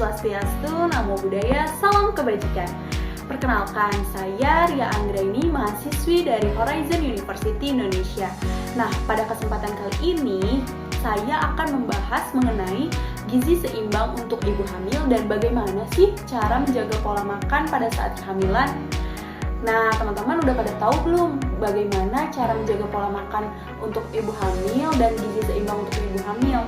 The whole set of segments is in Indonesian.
Swastiastu, Namo Buddhaya, Salam Kebajikan. Perkenalkan, saya Ria Anggraini, mahasiswi dari Horizon University Indonesia. Nah, pada kesempatan kali ini, saya akan membahas mengenai gizi seimbang untuk ibu hamil dan bagaimana sih cara menjaga pola makan pada saat kehamilan. Nah, teman-teman udah pada tahu belum bagaimana cara menjaga pola makan untuk ibu hamil dan gizi seimbang untuk ibu hamil?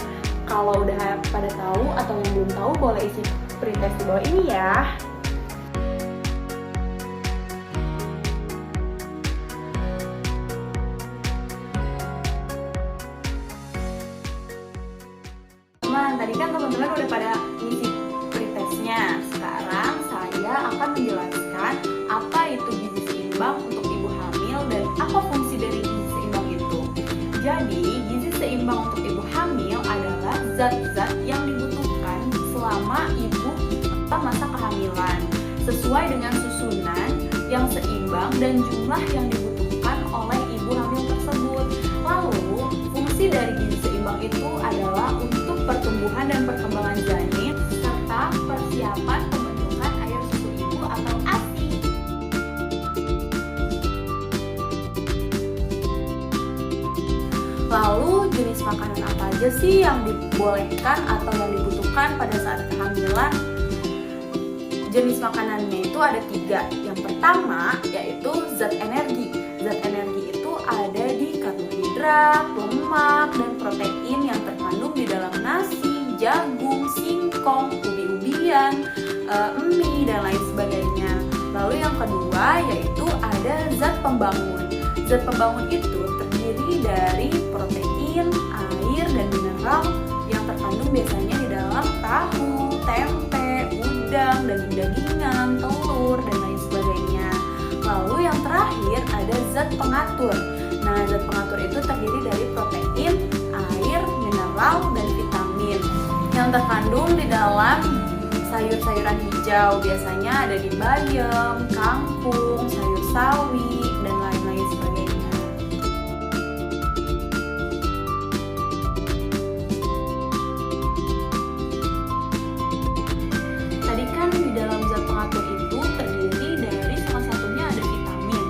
Kalau udah pada tahu atau yang belum tahu, boleh isi pretest di bawah ini ya. Tadi kan teman-teman udah pada ngisi pretestnya. Sekarang saya akan menjelaskan apa itu gizi seimbang untuk ibu hamil dan apa fungsi dari gizi seimbang itu. Jadi, gizi seimbang untuk ibu hamil adalah zat-zat yang dibutuhkan selama ibu masa kehamilan, sesuai dengan susunan yang seimbang dan jumlah yang dibutuhkan oleh ibu hamil tersebut. Lalu, fungsi dari gizi seimbang itu adalah untuk pertumbuhan dan perkembangan janin serta persiapan pembentukan air susu ibu atau ASI. Lalu jenis makanan apa aja sih yang dibolehkan atau yang dibutuhkan pada saat kehamilan? Jenis makanannya itu ada 3. Yang pertama yaitu zat energi. Zat energi itu ada di karbohidrat, lemak, dan protein yang terkandung di dalam nasi, jagung, singkong, ubi-ubian, mie, dan lain sebagainya. Lalu yang kedua yaitu ada zat pembangun. Zat pembangun itu terdiri dari protein, air, dan mineral yang terkandung biasanya di dalam tahu, tempe, udang, daging-dagingan, telur, dan lain sebagainya. Lalu yang terakhir ada zat pengatur. Nah, zat pengatur itu terdiri dari protein, air, mineral, dan vitamin yang terkandung di dalam sayur-sayuran hijau. Biasanya ada di bayam, kangkung, sayur sawi, dan lain-lain sebagainya. Tadi kan di dalam zat pengatur itu terdiri dari salah satunya ada vitamin.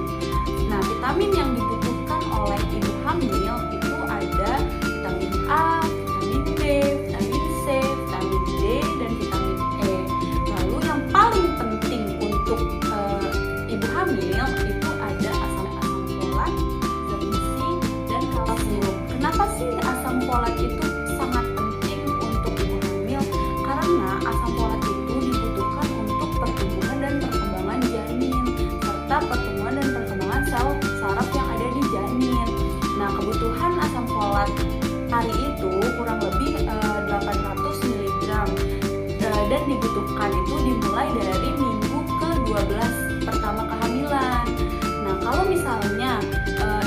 Nah, vitamin yang dibutuhkan oleh ibu hamil itu ada vitamin A, vitamin B, vitamin C, vitamin D, dan vitamin E. Lalu yang paling penting untuk ibu hamil itu ada asam folat, zat besi, dan kalsium. Kenapa sih asam folat itu sangat penting untuk ibu hamil? Karena asam folat itu dibutuhkan untuk pertumbuhan dan perkembangan janin serta pertumbuhan dan perkembangan sel saraf yang ada di janin. Nah, kebutuhan asam folat hari itu kurang lebih 800 mg dan dibutuhkan itu dimulai dari minggu ke-12 pertama kehamilan. Nah, kalau misalnya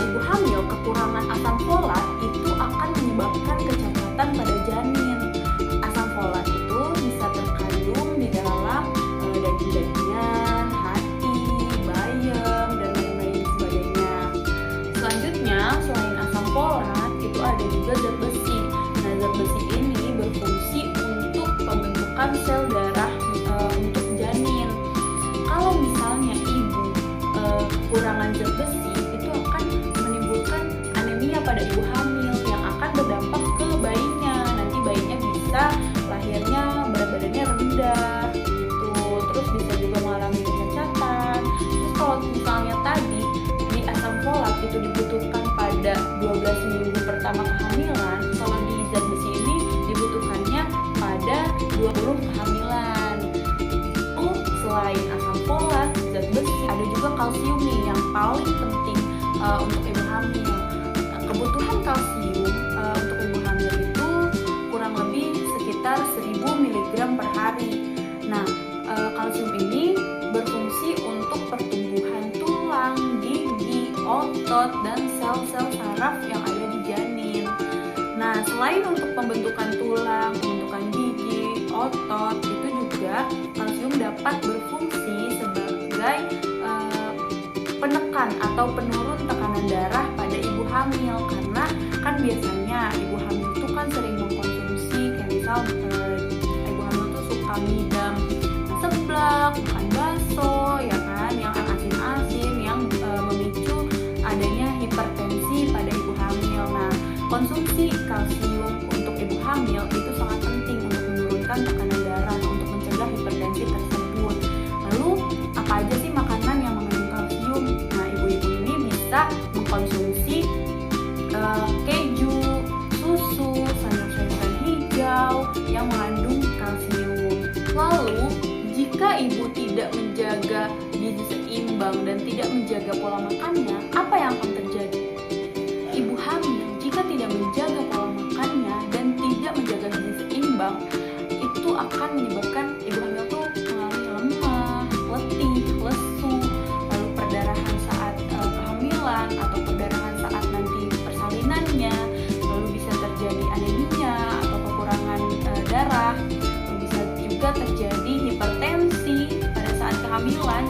ibu hamil kekurangan asam folat itu akan menyebabkan kecacatan pada janin. Asam folat itu bisa terkandung di dalam daging-dagingan, hati, bayam, dan lain-lain sebagainya. Selanjutnya, selain asam folat, itu ada juga zat besi. Nah, zat besi ini berfungsi untuk pembentukan sel darah untuk janin. Kalau misalnya ibu kekurangan zat besi, itu akan menimbulkan anemia pada ibu hamil yang akan berdampak ke bayinya. Nanti bayinya bisa lahirnya berat badannya rendah gitu. Terus bisa juga mengalami kecacatan. Terus kalau misalnya tadi di asam folat itu dibutuhkan pada 12 minggu pertama kehamilan, kalau di zat besi ini dibutuhkannya pada 20 kehamilan. Selain asam folat, zat besi, ada juga kalsium nih yang paling penting untuk ibu hamil. Kebutuhan kalsium untuk ibu hamil itu kurang lebih sekitar 1000 mg per hari. Nah, kalsium ini berfungsi untuk pertumbuhan tulang, gigi, otot, dan sel-sel saraf yang ada di janin. Nah, selain untuk pembentukan tulang, pembentukan gigi, otot, itu juga kalsium dapat berfungsi sebagai penekan atau penurun tekanan darah pada ibu hamil. Karena kan biasanya ibu hamil itu kan sering mengkonsumsi kayak misal ibu hamil tuh suka makan ngidam seblak, makan bakso, ya kan, yang asin-asin, yang memicu adanya hipertensi pada ibu hamil. Nah, konsumsi kalsium untuk ibu hamil itu sangat penting untuk menurunkan tekanan darah untuk mencegah hipertensi tersebut. Lalu, apa aja sih makanan yang mengandung kalsium? Nah, ibu-ibu ini bisa mengkonsumsi keju, susu, sayur-sayuran hijau yang mengandung kalsium. Lalu, jika ibu tidak menjaga gizi seimbang dan tidak menjaga pola makannya, apa yang akan terjadi? Ibu hamil jika tidak menjaga pola makannya dan tidak menjaga gizi seimbang, itu akan menyebabkan ibu hamil tuh mengalami lemah, letih, lesu, lalu perdarahan saat kehamilan atau perdarahan saat nanti persalinannya, lalu bisa terjadi anemia atau kekurangan darah, lalu bisa juga terjadi hipertensi pada saat kehamilan,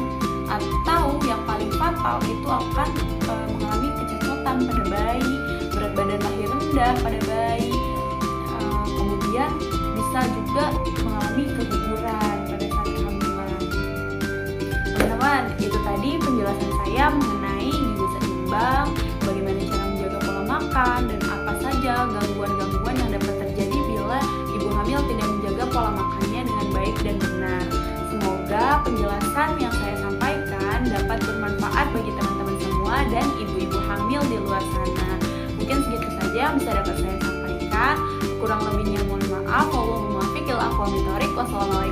atau yang paling fatal itu akan mengalami kecocotan pada bayi, berat badan lahir rendah pada bayi, kemudian bisa juga mengalami keguguran pada saat kehamilan. Teman-teman, itu tadi penjelasan saya mengenai gizi seimbang, bagaimana cara menjaga pola makan, dan apa saja gangguan-gangguan yang dapat terjadi bila ibu hamil tidak menjaga pola makannya dengan baik dan benar. Semoga penjelasan yang saya sampaikan dapat bermanfaat bagi teman-teman semua dan ibu-ibu hamil di luar sana. Mungkin segitu saja yang bisa dapat saya sampaikan. Kurang lebihnya mohon maaf. Wassalamualaikum warahmatullahi wabarakatuh.